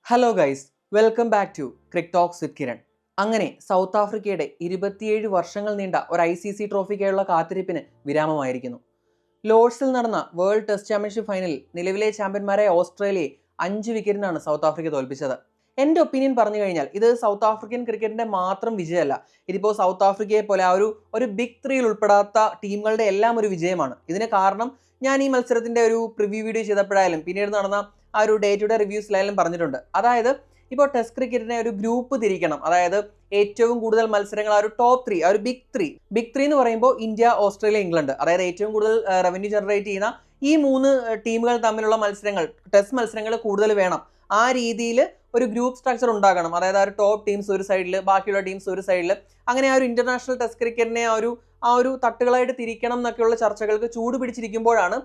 Hello guys, welcome back to Crick Talks with Kiran. അങ്ങനെ South ആഫ്രിക്കയുടെ 27 വർഷങ്ങൾ നീണ്ട ഒരു ICC ട്രോഫിക്കായുള്ള കാത്തിരിപ്പിന് വിരാമമായിരിക്കുന്നു. ലോർഡ്സിൽ നടന്ന വേൾഡ് ടെസ്റ്റ് ചാമ്പ്യൻഷിപ്പ് ഫൈനലിൽ നിലവിലെ ചാമ്പ്യന്മാരായ ഓസ്ട്രേലിയയെ 5 വിക്കറ്റിനാണ് സൗത്ത് ആഫ്രിക്ക തോൽപ്പിച്ചത്. എൻ്റെ ഒപ്പീനിയൻ പറഞ്ഞു കഴിഞ്ഞാൽ ഇത് സൗത്ത് ആഫ്രിക്കൻ ക്രിക്കറ്റിന്റെ മാത്രം വിജയമല്ല. ഇതിപ്പോൾ സൗത്ത് ആഫ്രിക്കയെ പോലെ ഒരു ബിഗ് ത്രീയിൽ ഉൾപ്പെടാത്ത ടീമുകളുടെ എല്ലാം ഒരു വിജയമാണ്. ഇതിന് കാരണം ഞാൻ ഈ മത്സരത്തിന്റെ ഒരു പ്രിവ്യൂ വീഡിയോ ചെയ്തപ്പോഴായാലും പിന്നീട് നടന്ന ആ ഒരു ഡേ ടു ഡേ റിവ്യൂസിലായാലും പറഞ്ഞിട്ടുണ്ട്. അതായത് ഇപ്പോൾ ടെസ്റ്റ് ക്രിക്കറ്റിനെ ഒരു ഗ്രൂപ്പ് തിരിക്കണം. അതായത് ഏറ്റവും കൂടുതൽ മത്സരങ്ങൾ ആ ഒരു ടോപ്പ് ത്രീ, ആ ഒരു ബിഗ് ത്രീ എന്ന് പറയുമ്പോൾ ഇന്ത്യ, ഓസ്ട്രേലിയ, ഇംഗ്ലണ്ട്, അതായത് ഏറ്റവും കൂടുതൽ റവന്യൂ ജനറേറ്റ് ചെയ്യുന്ന ഈ 3 ടീമുകൾ തമ്മിലുള്ള മത്സരങ്ങൾ, ടെസ്റ്റ് മത്സരങ്ങൾ കൂടുതൽ വേണം. ആ രീതിയിൽ ഒരു ഗ്രൂപ്പ് സ്ട്രക്ചർ ഉണ്ടാകണം. അതായത് ആ ഒരു ടോപ്പ് ടീംസ് ഒരു സൈഡിൽ, ബാക്കിയുള്ള ടീംസ് ഒരു സൈഡിൽ, അങ്ങനെ ആ ഒരു ഇന്റർനാഷണൽ ടെസ്റ്റ് ക്രിക്കറ്റിനെ ആ ഒരു തട്ടുകളായിട്ട് തിരിക്കണം എന്നൊക്കെയുള്ള ചർച്ചകൾക്ക് ചൂട് പിടിച്ചിരിക്കുമ്പോഴാണ്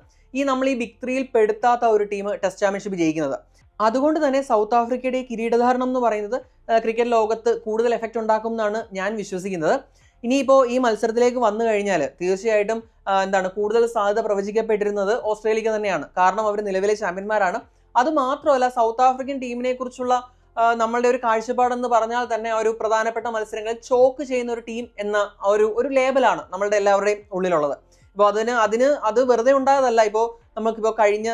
നമ്മൾ ഈ ബിഗ് ത്രീയിൽ പെടുത്താത്ത ഒരു ടീം ടെസ്റ്റ് ചാമ്പ്യൻഷിപ്പ് ജയിക്കുന്നത്. അതുകൊണ്ട് തന്നെ സൗത്ത് ആഫ്രിക്കയുടെ കിരീടധാരണം എന്ന് പറയുന്നത് ക്രിക്കറ്റ് ലോകത്ത് കൂടുതൽ എഫക്റ്റ് ഉണ്ടാക്കും എന്നാണ് ഞാൻ വിശ്വസിക്കുന്നത്. ഇനിയിപ്പോൾ ഈ മത്സരത്തിലേക്ക് വന്നു കഴിഞ്ഞാൽ തീർച്ചയായിട്ടും കൂടുതൽ സാധ്യത പ്രവചിക്കപ്പെട്ടിരുന്നത് ഓസ്ട്രേലിയക്ക് തന്നെയാണ്. കാരണം അവർ നിലവിലെ ചാമ്പ്യന്മാരാണ്. അതുമാത്രമല്ല, സൗത്ത് ആഫ്രിക്കൻ ടീമിനെ കുറിച്ചുള്ള നമ്മളുടെ ഒരു കാഴ്ചപ്പാടെന്ന് പറഞ്ഞാൽ തന്നെ ഒരു പ്രധാനപ്പെട്ട മത്സരങ്ങളിൽ ചോക്ക് ചെയ്യുന്ന ഒരു ടീം എന്ന ഒരു ലേബലാണ് നമ്മളുടെ എല്ലാവരുടെയും ഉള്ളിലുള്ളത്. ഇപ്പോൾ അത് വെറുതെ ഉണ്ടായതല്ല. ഇപ്പോൾ നമുക്കിപ്പോൾ കഴിഞ്ഞ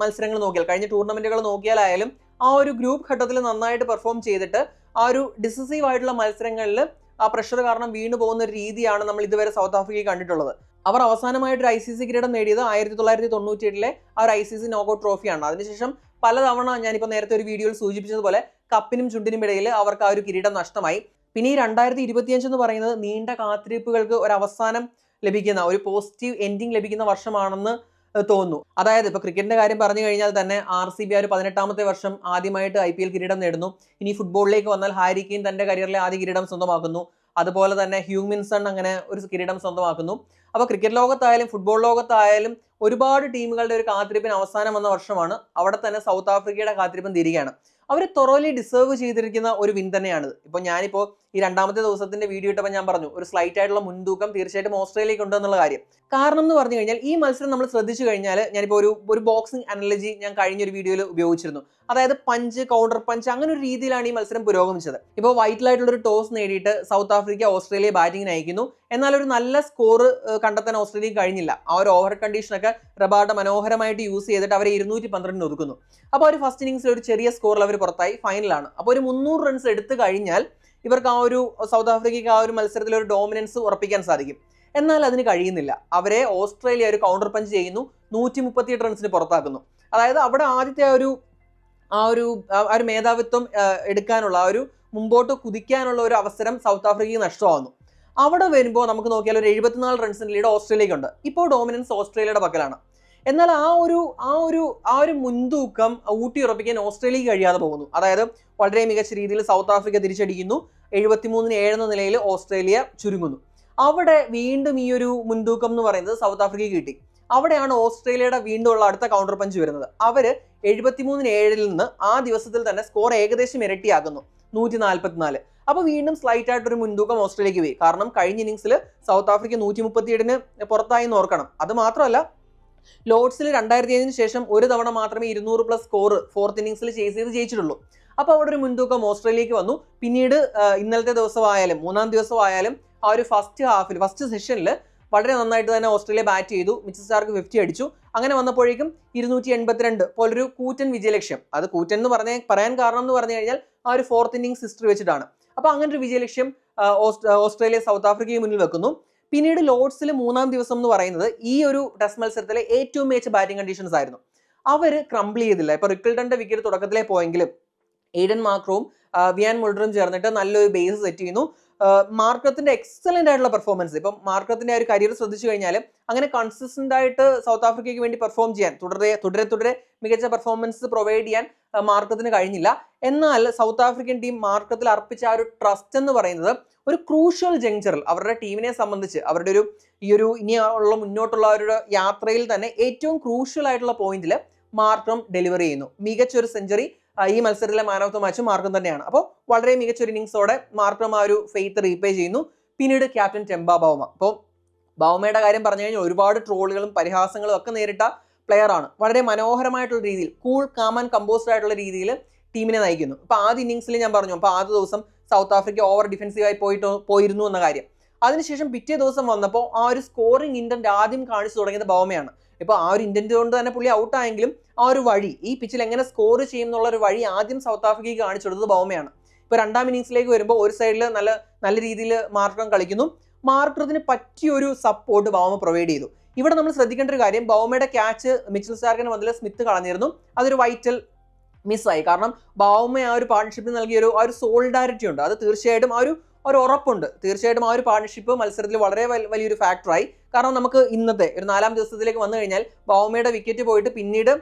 മത്സരങ്ങൾ നോക്കിയാൽ, കഴിഞ്ഞ ടൂർണമെന്റുകൾ നോക്കിയാലായാലും ആ ഒരു ഗ്രൂപ്പ് ഘട്ടത്തിൽ നന്നായിട്ട് പെർഫോം ചെയ്തിട്ട് ആ ഒരു ഡിസിസീവ് ആയിട്ടുള്ള മത്സരങ്ങളിൽ ആ പ്രഷർ കാരണം വീണു പോകുന്ന ഒരു രീതിയാണ് നമ്മൾ ഇതുവരെ സൗത്ത് ആഫ്രിക്കയിൽ കണ്ടിട്ടുള്ളത്. അവർ അവസാനമായിട്ടൊരു ICC കിരീടം നേടിയത് 1997 ആ ഒരു ICC നോക്കൌട്ട് ട്രോഫിയാണ്. അതിനുശേഷം പലതവണ ഞാനിപ്പോൾ നേരത്തെ ഒരു വീഡിയോയിൽ സൂചിപ്പിച്ചതുപോലെ കപ്പിനും ചുണ്ടിനും ഇടയിൽ അവർക്ക് ആ ഒരു കിരീടം നഷ്ടമായി. പിന്നെ ഈ 2025 എന്ന് പറയുന്നത് നീണ്ട കാത്തിരിപ്പുകൾക്ക് ഒരു അവസാനം ലഭിക്കുന്ന, ഒരു പോസിറ്റീവ് എൻഡിങ് ലഭിക്കുന്ന വർഷമാണെന്ന് തോന്നുന്നു. അതായത് ഇപ്പോൾ ക്രിക്കറ്റിന്റെ കാര്യം പറഞ്ഞു കഴിഞ്ഞാൽ തന്നെ RCB ഒരു 18ാമത്തെ വർഷം ആദ്യമായിട്ട് IPL കിരീടം നേടുന്നു. ഇനി ഫുട്ബോളിലേക്ക് വന്നാൽ ഹാരി കെയ്ൻ തന്റെ കരിയറിലെ ആദ്യ കിരീടം സ്വന്തമാക്കുന്നു. അതുപോലെ തന്നെ ഹ്യൂമിൻസൺ അങ്ങനെ ഒരു കിരീടം സ്വന്തമാക്കുന്നു. അപ്പോൾ ക്രിക്കറ്റ് ലോകത്തായാലും ഫുട്ബോൾ ലോകത്തായാലും ഒരുപാട് ടീമുകളുടെ ഒരു കാത്തിരിപ്പിന് അവസാനം വന്ന വർഷമാണ്. അവിടെ തന്നെ സൗത്ത് ആഫ്രിക്കയുടെ കാത്തിരിപ്പും തിരികെയാണ്. അവർ തൊറോലി ഡിസേർവ് ചെയ്തിരിക്കുന്ന ഒരു വിൻ തന്നെയാണിത്. ഇപ്പോൾ ഞാനിപ്പോൾ ഈ 2ാമത്തെ ദിവസത്തിന്റെ വീഡിയോ ഇട്ടപ്പോൾ ഞാൻ പറഞ്ഞു ഒരു സ്ലൈറ്റ് ആയിട്ടുള്ള മുൻതൂക്കം തീർച്ചയായിട്ടും ഓസ്ട്രേലിയക്ക് ഉണ്ട് എന്നുള്ള കാര്യം. കാരണം എന്ന് പറഞ്ഞു കഴിഞ്ഞാൽ ഈ മത്സരം നമ്മൾ ശ്രദ്ധിച്ചു കഴിഞ്ഞാൽ, ഞാനിപ്പോൾ ഒരു ബോക്സിംഗ് അനലജി ഞാൻ കഴിഞ്ഞൊരു വീഡിയോയിൽ ഉപയോഗിച്ചിരുന്നു. അതായത് പഞ്ച്, കൗണ്ടർ പഞ്ച്, അങ്ങനെ ഒരു രീതിയിലാണ് ഈ മത്സരം പുരോഗമിച്ചത്. ഇപ്പോൾ വൈറ്റിലായിട്ടുള്ള ഒരു ടോസ് നേടിയിട്ട് സൗത്ത് ആഫ്രിക്ക ഓസ്ട്രേലിയ ബാറ്റിങ്ങിന് അയക്കുന്നു. എന്നാൽ ഒരു നല്ല സ്കോർ കണ്ടെത്താൻ ഓസ്ട്രേലിയക്ക് കഴിഞ്ഞില്ല. ആ ഒരു ഓവർ കണ്ടീഷനൊക്കെ റബാഡ മനോഹരമായിട്ട് യൂസ് ചെയ്തിട്ട് അവരെ 212 ഒതുക്കുന്നു. അപ്പോൾ ഒരു ഫസ്റ്റ് ഇന്നിംഗ്സിൽ ഒരു ചെറിയ സ്കോറിൽ അവർ പുറത്തായി, ഫൈനലാണ്. അപ്പോൾ ഒരു 300 റൺസ് എടുത്തു കഴിഞ്ഞാൽ ഇവർക്ക് സൗത്ത് ആഫ്രിക്കയ്ക്ക് ആ ഒരു മത്സരത്തിൽ ഒരു ഡോമിനൻസ് ഉറപ്പിക്കാൻ സാധിക്കും. എന്നാൽ അതിന് കഴിയുന്നില്ല. അവരെ ഓസ്ട്രേലിയ ഒരു കൗണ്ടർ പഞ്ച് ചെയ്യുന്നു, 138 റൺസിന് പുറത്താക്കുന്നു. അതായത് അവിടെ ആദ്യത്തെ ആ ഒരു മേധാവിത്വം എടുക്കാനുള്ള, മുമ്പോട്ട് കുതിക്കാനുള്ള ഒരു അവസരം സൗത്ത് ആഫ്രിക്കയ്ക്ക് നഷ്ടമാകുന്നു. അവിടെ വരുമ്പോൾ നമുക്ക് നോക്കിയാൽ ഒരു 74 റൺസിന് ലീഡ് ഓസ്ട്രേലിയക്കുണ്ട്. ഇപ്പോൾ ഡോമിനൻസ് ഓസ്ട്രേലിയയുടെ പക്കലാണ്. എന്നാൽ ആ ഒരു മുൻതൂക്കം ഊട്ടിയുറപ്പിക്കാൻ ഓസ്ട്രേലിയക്ക് കഴിയാതെ പോകുന്നു. അതായത് വളരെ മികച്ച രീതിയിൽ സൗത്ത് ആഫ്രിക്ക തിരിച്ചടിക്കുന്നു. 73-7 എന്ന നിലയിൽ ഓസ്ട്രേലിയ ചുരുങ്ങുന്നു. അവിടെ വീണ്ടും ഈ ഒരു മുൻതൂക്കം എന്ന് പറയുന്നത് സൗത്ത് ആഫ്രിക്കയ്ക്ക് കിട്ടി. അവിടെയാണ് ഓസ്ട്രേലിയയുടെ വീണ്ടും ഉള്ള അടുത്ത കൗണ്ടർ പഞ്ച് വരുന്നത്. അവര് 73-7 നിന്ന് ആ ദിവസത്തിൽ തന്നെ സ്കോർ ഏകദേശം ഇരട്ടിയാക്കുന്നു, 144. അപ്പോൾ വീണ്ടും സ്ലൈറ്റ് ആയിട്ടൊരു മുൻതൂക്കം ഓസ്ട്രേലിയക്ക് പോയി. കാരണം കഴിഞ്ഞ ഇന്നിംഗ്സിൽ സൗത്ത് ആഫ്രിക്ക 137 പുറത്തായി എന്ന് ഓർക്കണം. അത് മാത്രമല്ല, ലോർഡ്സിൽ 2005 ശേഷം ഒരു തവണ മാത്രമേ 200+ സ്കോർ ഫോർത്ത് ഇന്നിംഗ്സിൽ ചേസ് ചെയ്ത് ജയിച്ചിട്ടുള്ളൂ. അപ്പോൾ അവിടെ ഒരു മുൻതൂക്കം ഓസ്ട്രേലിയക്ക് വന്നു. പിന്നീട് ഇന്നലത്തെ ദിവസമായാലും 3ാം ദിവസമായാലും ആ ഒരു ഫസ്റ്റ് സെഷനിൽ വളരെ നന്നായിട്ട് തന്നെ ഓസ്ട്രേലിയ ബാറ്റ് ചെയ്തു. മിച്ചൽ സ്റ്റാർക്ക് 50 അടിച്ചു. അങ്ങനെ വന്നപ്പോഴേക്കും 282 പോലൊരു കൂറ്റൻ വിജയലക്ഷ്യം. അത് കൂറ്റൻ എന്ന് പറയാൻ കാരണം എന്ന് പറഞ്ഞു കഴിഞ്ഞാൽ ആ ഒരു ഫോർത്ത് ഇന്നിംഗ്സ് ഹിസ്റ്ററി വെച്ചിട്ടാണ്. അപ്പോൾ അങ്ങനെ ഒരു വിജയലക്ഷ്യം ഓസ്ട്രേലിയ സൗത്ത് ആഫ്രിക്കയ്ക്ക് മുന്നിൽ വെക്കുന്നു. പിന്നീട് ലോർഡ്സിൽ 3ാം ദിവസം എന്ന് പറയുന്നത് ഈ ഒരു ടെസ്റ്റ് മത്സരത്തിലെ ഏറ്റവും മികച്ച ബാറ്റിംഗ് കണ്ടീഷൻസ് ആയിരുന്നു. അവർ ക്രംബിൾ ചെയ്തില്ല. ഇപ്പോൾ റിക്കിൾട്ടന്റെ വിക്കറ്റ് തുടക്കത്തിലേ പോയെങ്കിലും എയ്ഡൻ മാർക്രവും വിയാൻ മുൾഡറും ചേർന്നിട്ട് നല്ലൊരു ബേസ് സെറ്റ് ചെയ്യുന്നു. മാർക്കത്തിന്റെ എക്സലന്റ് ആയിട്ടുള്ള പെർഫോമൻസ്, ഇപ്പം മാർക്കത്തിന്റെ ഒരു കരിയർ ശ്രദ്ധിച്ചു കഴിഞ്ഞാൽ അങ്ങനെ കൺസിസ്റ്റന്റ് ആയിട്ട് സൗത്ത് ആഫ്രിക്കയ്ക്ക് വേണ്ടി പെർഫോം ചെയ്യാൻ തുടരെ മികച്ച പെർഫോമൻസ് പ്രൊവൈഡ് ചെയ്യാൻ മാർക്കത്തിന് കഴിഞ്ഞില്ല. എന്നാൽ സൗത്ത് ആഫ്രിക്കൻ ടീം മാർക്കത്തിൽ അർപ്പിച്ച ആ ഒരു ട്രസ്റ്റ് എന്ന് പറയുന്നത് ഒരു ക്രൂഷ്യൽ ജങ്ചറിൽ അവരുടെ ടീമിനെ സംബന്ധിച്ച് അവരുടെ ഇനിയുള്ള മുന്നോട്ടുള്ള ഒരു യാത്രയിൽ തന്നെ ഏറ്റവും ക്രൂഷ്യൽ ആയിട്ടുള്ള പോയിന്റിൽ മാർക്കം ഡെലിവറി ചെയ്യുന്നു. മികച്ചൊരു സെഞ്ചുറി ഈ മത്സരത്തിലെ മാൻ ഓഫ് ദ മാച്ചും മാർക്കം തന്നെയാണ്. അപ്പോൾ വളരെ മികച്ചൊരു ഇന്നിംഗ്സോടെ മാർക്കം ആ ഒരു ഫെയ്ത്ത് റീപേ ചെയ്യുന്നു. പിന്നീട് ക്യാപ്റ്റൻ ടെമ്പ ബൗമ. അപ്പോൾ ബൗമയുടെ കാര്യം പറഞ്ഞു കഴിഞ്ഞാൽ ഒരുപാട് ട്രോളുകളും പരിഹാസങ്ങളും ഒക്കെ നേരിട്ട പ്ലെയർ ആണ്. വളരെ മനോഹരമായിട്ടുള്ള രീതിയിൽ, കൂൾ, കാം ആൻഡ് കമ്പോസ്ഡ് ആയിട്ടുള്ള രീതിയിൽ ടീമിനെ നയിക്കുന്നു. ഇപ്പോൾ ആദ്യ ഇന്നിങ്സിൽ ഞാൻ പറഞ്ഞു, അപ്പോൾ ആദ്യ ദിവസം സൗത്ത് ആഫ്രിക്ക ഓവർ ഡിഫൻസീവായി പോയിരുന്നു എന്ന കാര്യം. അതിനുശേഷം പിറ്റേ ദിവസം വന്നപ്പോൾ ആ ഒരു സ്കോറിംഗ് ഇൻറ്റന്റ് ആദ്യം കാണിച്ചു തുടങ്ങിയത് ബൗമയാണ്. ഇപ്പോൾ ആ ഒരു ഇൻറ്റന്റ് കൊണ്ട് തന്നെ പുള്ളി ഔട്ടായെങ്കിലും ആ ഒരു വഴി, ഈ പിച്ചിൽ എങ്ങനെ സ്കോർ ചെയ്യും എന്നുള്ള ഒരു വഴി ആദ്യം സൗത്ത് ആഫ്രിക്കയ്ക്ക് കാണിച്ചു കൊടുത്തത് ബൗമയാണ്. ഇപ്പോൾ രണ്ടാം ഇന്നിങ്സിലേക്ക് വരുമ്പോൾ ഒരു സൈഡിൽ നല്ല രീതിയിൽ മാർക്രം കളിക്കുന്നു. മാർക്രത്തിന് പറ്റിയൊരു സപ്പോർട്ട് ബൗമ പ്രൊവൈഡ് ചെയ്തു. ഇവിടെ നമ്മൾ ശ്രദ്ധിക്കേണ്ട ഒരു കാര്യം, ബൗമയുടെ ക്യാച്ച് മിച്ചൽ സ്റ്റാർക്കിന് ബദലിൽ സ്മിത്ത് കളഞ്ഞിരുന്നു. അതൊരു വൈറ്റൽ മിസ്സായി. കാരണം ബൗമ ആ ഒരു പാർട്ണർഷിപ്പിന് നൽകിയ ആ ഒരു സോളിഡാരിറ്റി ഉണ്ട്. അത് തീർച്ചയായിട്ടും ആ ഒരു ഉറപ്പുണ്ട്. തീർച്ചയായിട്ടും ആ ഒരു പാർട്ണർഷിപ്പ് മത്സരത്തിൽ വളരെ വലിയൊരു ഫാക്ടറായി. കാരണം നമുക്ക് ഇന്നത്തെ ഒരു 4-ാം ദിവസത്തിലേക്ക് വന്നു കഴിഞ്ഞാൽ ബൗമയുടെ വിക്കറ്റ് പോയിട്ട് പിന്നീടും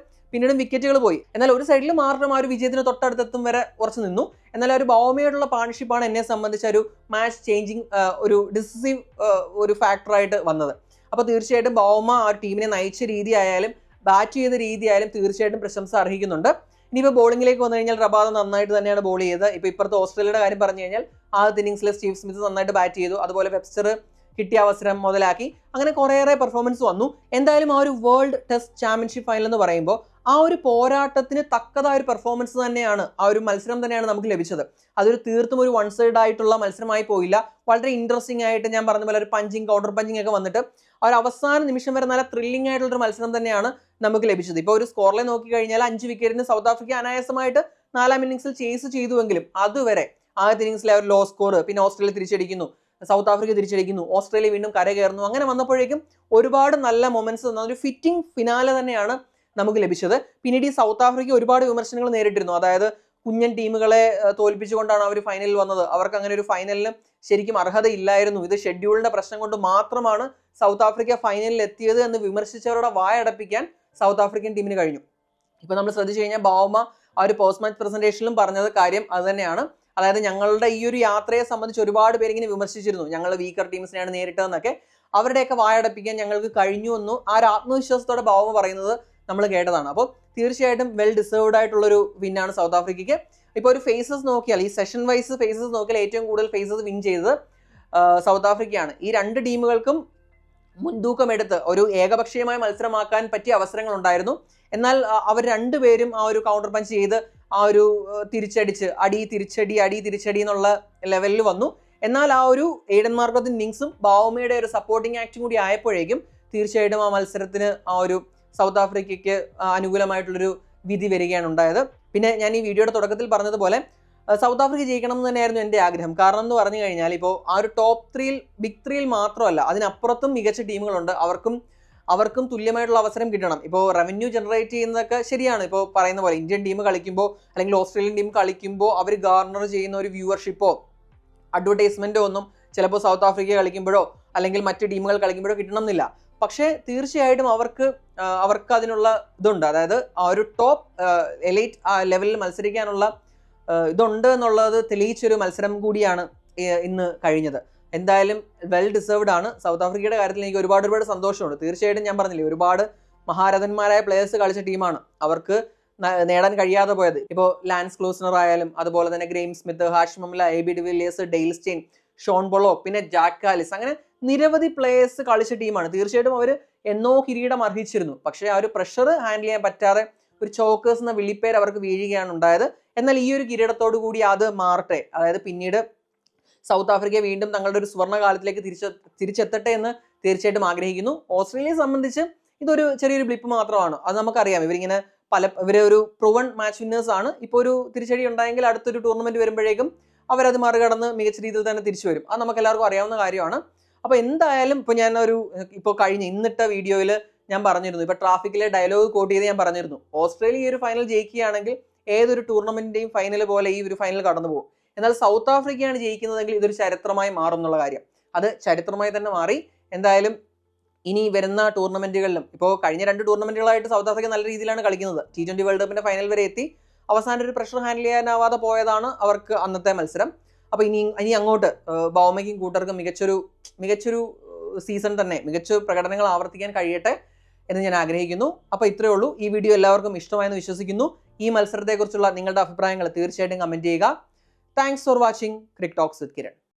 വിക്കറ്റുകൾ പോയി. എന്നാൽ ഒരു സൈഡിൽ മാർക്രം ആ ഒരു വിജയത്തിന് തൊട്ടടുത്തെത്തും വരെ ഉറച്ചു നിന്നു. എന്നാൽ ആ ഒരു ബൗമയോടുള്ള പാർട്ണർഷിപ്പാണ് എന്നെ സംബന്ധിച്ച ഒരു മാച്ച് ചേഞ്ചിങ് ഒരു ഡിസിസീവ് ഒരു ഫാക്ടറായിട്ട് വന്നത്. അപ്പോൾ തീർച്ചയായിട്ടും ബൗമ ആ ടീമിനെ നയിച്ച രീതി ആയാലും ബാറ്റ് ചെയ്ത രീതി ആയാലും തീർച്ചയായിട്ടും പ്രശംസ അർഹിക്കുന്നുണ്ട്. ഇനിയിപ്പോൾ ബോളിംഗിലേക്ക് വന്നു കഴിഞ്ഞാൽ റബാദ നന്നായിട്ട് തന്നെയാണ് ബോൾ ചെയ്തത്. ഇപ്പോൾ ഇപ്പുറത്തെ ഓസ്ട്രേലിയയുടെ കാര്യം പറഞ്ഞു കഴിഞ്ഞാൽ ആദ്യത്തെ ഇന്നിങ്സിലെ സ്റ്റീവ് സ്മിത്ത് നന്നായിട്ട് ബാറ്റ് ചെയ്തു. അതുപോലെ വെബ്സ്റ്റർ കിട്ടിയ അവസരം മുതലാക്കി അങ്ങനെ കുറേയേറെ പെർഫോമൻസ് വന്നു. എന്തായാലും ആ ഒരു വേൾഡ് ടെസ്റ്റ് ചാമ്പ്യൻഷിപ്പ് ഫൈനൽ എന്ന് പറയുമ്പോൾ ആ ഒരു പോരാട്ടത്തിന് തക്കതായ ഒരു പെർഫോമൻസ് തന്നെയാണ്, ആ ഒരു മത്സരം തന്നെയാണ് നമുക്ക് ലഭിച്ചത്. അതൊരു തീർത്തും ഒരു വൺ സൈഡ് ആയിട്ടുള്ള മത്സരമായി പോയില്ല. വളരെ ഇൻട്രസ്റ്റിംഗ് ആയിട്ട് ഞാൻ പറഞ്ഞ പോലെ ഒരു പഞ്ചിങ് കൗണ്ടർ പഞ്ചിങ് ഒക്കെ വന്നിട്ട് ആ ഒരു അവസാന നിമിഷം വരെ നല്ല ത്രില്ലിംഗ് ആയിട്ടുള്ളൊരു മത്സരം തന്നെയാണ് നമുക്ക് ലഭിച്ചത്. ഇപ്പോൾ ഒരു സ്കോറിലെ നോക്കി കഴിഞ്ഞാൽ 5 വിക്കറ്റിന് സൗത്ത് ആഫ്രിക്ക അനായാസമായിട്ട് 4-ാം ഇന്നിങ്സിൽ ചേസ് ചെയ്തുവെങ്കിലും അതുവരെ ആദ്യത്തെ ഇന്നിങ്സിലെ ഒരു ലോ സ്കോർ, പിന്നെ ഓസ്ട്രേലിയ തിരിച്ചടിക്കുന്നു, സൗത്ത് ആഫ്രിക്ക തിരിച്ചടിക്കുന്നു, ഓസ്ട്രേലിയ വീണ്ടും കരകയറുന്നു. അങ്ങനെ വന്നപ്പോഴേക്കും ഒരുപാട് നല്ല മൊമെന്റ്സ് തന്ന ഒരു ഫിറ്റിംഗ് ഫിനാലെ തന്നെയാണ് നമുക്ക് ലഭിച്ചത്. പിന്നീട് ഈ സൗത്ത് ആഫ്രിക്ക ഒരുപാട് വിമർശനങ്ങൾ നേരിട്ടിരുന്നു. അതായത് കുഞ്ഞൻ ടീമുകളെ തോൽപ്പിച്ചുകൊണ്ടാണ് അവർ ഫൈനലിൽ വന്നത്, അവർക്ക് അങ്ങനെ ഒരു ഫൈനലിന് ശരിക്കും അർഹതയില്ലായിരുന്നു, ഇത് ഷെഡ്യൂളിന്റെ പ്രശ്നം കൊണ്ട് മാത്രമാണ് സൗത്ത് ആഫ്രിക്ക ഫൈനലിൽ എത്തിയത് എന്ന് വിമർശിച്ചവരുടെ വായടപ്പിക്കാൻ സൗത്ത് ആഫ്രിക്കൻ ടീമിന് കഴിഞ്ഞു. ഇപ്പൊ നമ്മൾ ശ്രദ്ധിച്ചു കഴിഞ്ഞാൽ ബൗമ ആ ഒരു പോസ്റ്റ് മാച്ച് പ്രസന്റേഷനിലും പറഞ്ഞത് കാര്യം അത് തന്നെയാണ്. അതായത് ഞങ്ങളുടെ ഈ ഒരു യാത്രയെ സംബന്ധിച്ച് ഒരുപാട് പേര് ഇങ്ങനെ വിമർശിച്ചിരുന്നു, ഞങ്ങൾ വീക്കർ ടീംസിനെയാണ് നേരിട്ടതെന്നൊക്കെ. അവരുടെയൊക്കെ വായടപ്പിക്കാൻ ഞങ്ങൾക്ക് കഴിഞ്ഞു എന്ന് ആ ഒരു ആത്മവിശ്വാസത്തോടെ ബൗമ പറയുന്നത് നമ്മൾ കേട്ടതാണ്. അപ്പോൾ തീർച്ചയായിട്ടും വെൽ ഡിസേർവ്ഡ് ആയിട്ടുള്ളൊരു വിന്നാണ് സൗത്ത് ആഫ്രിക്കയ്ക്ക്. ഇപ്പോൾ ഒരു ഫേസസ് നോക്കിയാൽ, ഈ സെഷൻ വൈസ് ഫേസസ് നോക്കിയാൽ ഏറ്റവും കൂടുതൽ ഫേസസ് വിൻ ചെയ്തത് സൗത്ത് ആഫ്രിക്കയാണ്. ഈ രണ്ട് ടീമുകൾക്കും മുൻതൂക്കമെടുത്ത് ഒരു ഏകപക്ഷീയമായ മത്സരമാക്കാൻ പറ്റിയ അവസരങ്ങൾ ഉണ്ടായിരുന്നു. എന്നാൽ അവർ രണ്ടുപേരും ആ ഒരു കൗണ്ടർ പഞ്ച് ചെയ്ത് ആ ഒരു തിരിച്ചടിച്ച് അടി തിരിച്ചടി എന്നുള്ള ലെവലിൽ വന്നു. എന്നാൽ ആ ഒരു എയ്ഡൻ മാർക്രത്തിന്റെ ഇന്നിങ്സും ബൗമയുടെ ഒരു സപ്പോർട്ടിംഗ് ആക്ടും കൂടി ആയപ്പോഴേക്കും തീർച്ചയായിട്ടും ആ മത്സരത്തിന് ആ ഒരു സൗത്ത് ആഫ്രിക്കയ്ക്ക് അനുകൂലമായിട്ടുള്ളൊരു വിധി വരികയാണ് ഉണ്ടായത്. പിന്നെ ഞാൻ ഈ വീഡിയോയുടെ തുടക്കത്തിൽ പറഞ്ഞതുപോലെ സൗത്ത് ആഫ്രിക്ക ജയിക്കണം എന്ന് തന്നെയായിരുന്നു എൻ്റെ ആഗ്രഹം. കാരണം എന്ന് പറഞ്ഞു കഴിഞ്ഞാൽ ഇപ്പോൾ ആ ഒരു ടോപ്പ് 3-യിൽ ബിഗ് 3-യിൽ മാത്രമല്ല, അതിനപ്പുറത്തും മികച്ച ടീമുകളുണ്ട്. അവർക്കും തുല്യമായിട്ടുള്ള അവസരം കിട്ടണം. ഇപ്പോൾ റവന്യൂ ജനറേറ്റ് ചെയ്യുന്നതൊക്കെ ശരിയാണ്. ഇപ്പോൾ പറയുന്ന പോലെ ഇന്ത്യൻ ടീം കളിക്കുമ്പോൾ അല്ലെങ്കിൽ ഓസ്ട്രേലിയൻ ടീം കളിക്കുമ്പോൾ അവർ ഗാർണർ ചെയ്യുന്ന ഒരു വ്യൂവർഷിപ്പോ അഡ്വർടൈസ്മെന്റോ ഒന്നും ചിലപ്പോൾ സൗത്ത് ആഫ്രിക്ക കളിക്കുമ്പോഴോ അല്ലെങ്കിൽ മറ്റ് ടീമുകൾ കളിക്കുമ്പോഴോ കിട്ടണം എന്നില്ല. പക്ഷേ തീർച്ചയായിട്ടും അവർക്ക് അതിനുള്ള ഇതുണ്ട്. അതായത് ആ ഒരു ടോപ്പ് എലൈറ്റ് ലെവലിൽ മത്സരിക്കാനുള്ള ഇതുണ്ട് എന്നുള്ളത് തെളിയിച്ചൊരു മത്സരം കൂടിയാണ് ഇന്ന് കഴിഞ്ഞത്. എന്തായാലും വെൽ ഡിസേർവ്ഡ് ആണ്. സൗത്ത് ആഫ്രിക്കയുടെ കാര്യത്തിൽ എനിക്ക് ഒരുപാട് സന്തോഷമുണ്ട്. തീർച്ചയായിട്ടും ഞാൻ പറഞ്ഞില്ലേ, ഒരുപാട് മഹാരഥന്മാരായ പ്ലേയേഴ്സ് കളിച്ച ടീമാണ്, അവർക്ക് നേടാൻ കഴിയാതെ പോയത്. ഇപ്പോൾ ലാൻസ് ക്ലൂസ്നർ ആയാലും അതുപോലെ തന്നെ Graeme Smith, Hashim Amla, AB. De Villiers, Dale Steyn, Shaun Pollock, പിന്നെ ജാക്ക് കാലിസ്, അങ്ങനെ നിരവധി പ്ലേയേഴ്സ് കളിച്ച ടീമാണ്. തീർച്ചയായിട്ടും അവർ എന്നോ കിരീടം അർഹിച്ചിരുന്നു. പക്ഷേ ആ ഒരു പ്രഷർ ഹാൻഡിൽ ചെയ്യാൻ പറ്റാതെ ഒരു ചോക്കേഴ്സ് എന്ന വിളിപ്പേര് അവർക്ക് വീഴുകയാണ് ഉണ്ടായത്. എന്നാൽ ഈ ഒരു കിരീടത്തോടു കൂടി അത് മാറട്ടെ. അതായത് പിന്നീട് സൗത്ത് ആഫ്രിക്ക വീണ്ടും തങ്ങളുടെ ഒരു സുവർണ്ണ കാലത്തിലേക്ക് തിരിച്ചെത്തട്ടെ എന്ന് തീർച്ചയായിട്ടും ആഗ്രഹിക്കുന്നു. ഓസ്ട്രേലിയയെ സംബന്ധിച്ച് ഇതൊരു ചെറിയൊരു ബ്ലിപ്പ് മാത്രമാണ്. അത് നമുക്കറിയാം. ഇവരെ ഒരു പ്രൂവൺ മാച്ച് വിന്നേഴ്സ് ആണ്. ഇപ്പോൾ ഒരു തിരിച്ചടി ഉണ്ടായെങ്കിൽ അടുത്തൊരു ടൂർണമെന്റ് വരുമ്പോഴേക്കും അവരത് മറികടന്ന് മികച്ച രീതിയിൽ തന്നെ തിരിച്ചു വരും. അത് നമുക്ക് എല്ലാവർക്കും അറിയാവുന്ന കാര്യമാണ്. അപ്പോൾ എന്തായാലും ഇപ്പോൾ കഴിഞ്ഞ ഇന്നിട്ട വീഡിയോയിൽ ഞാൻ പറഞ്ഞിരുന്നു, ഇപ്പോൾ ട്രാഫിക്കിലെ ഡയലോഗ് കോട്ട് ചെയ്ത് ഞാൻ പറഞ്ഞിരുന്നു, ഓസ്ട്രേലിയ ഈ ഒരു ഫൈനൽ ജയിക്കുകയാണെങ്കിൽ ഏതൊരു ടൂർണമെന്റിന്റെയും ഫൈനൽ പോലെ ഈ ഒരു ഫൈനൽ കടന്നു പോകും. എന്നാൽ സൗത്ത് ആഫ്രിക്കയാണ് ജയിക്കുന്നതെങ്കിൽ ഇതൊരു ചരിത്രമായി മാറും എന്നുള്ള കാര്യം, അത് ചരിത്രമായി തന്നെ മാറി. എന്തായാലും ഇനി വരുന്ന ടൂർണമെന്റുകളിലും, ഇപ്പോൾ കഴിഞ്ഞ 2 ടൂർണമെന്റുകളായിട്ട് സൗത്ത് ആഫ്രിക്ക നല്ല രീതിയിലാണ് കളിക്കുന്നത്. T20 വേൾഡ് കപ്പിന്റെ ഫൈനൽ വരെ എത്തി. അവസാനം ഒരു പ്രഷർ ഹാൻഡിൽ ചെയ്യാനാവാതെ പോയതാണ് അവർക്ക് അന്നത്തെ മത്സരം. അപ്പോൾ ഇനി അങ്ങോട്ട് ബൗമയ്ക്കും കൂട്ടർക്കും മികച്ചൊരു സീസൺ തന്നെ, മികച്ച പ്രകടനങ്ങൾ ആവർത്തിക്കാൻ കഴിയട്ടെ എന്ന് ഞാൻ ആഗ്രഹിക്കുന്നു. അപ്പോൾ ഇത്രയേ ഉള്ളൂ. ഈ വീഡിയോ എല്ലാവർക്കും ഇഷ്ടമായെന്ന് വിശ്വസിക്കുന്നു. ഈ മത്സരത്തെക്കുറിച്ചുള്ള നിങ്ങളുടെ അഭിപ്രായങ്ങൾ തീർച്ചയായിട്ടും കമന്റ് ചെയ്യുക. Thanks for watching Crick Talks with Kiran.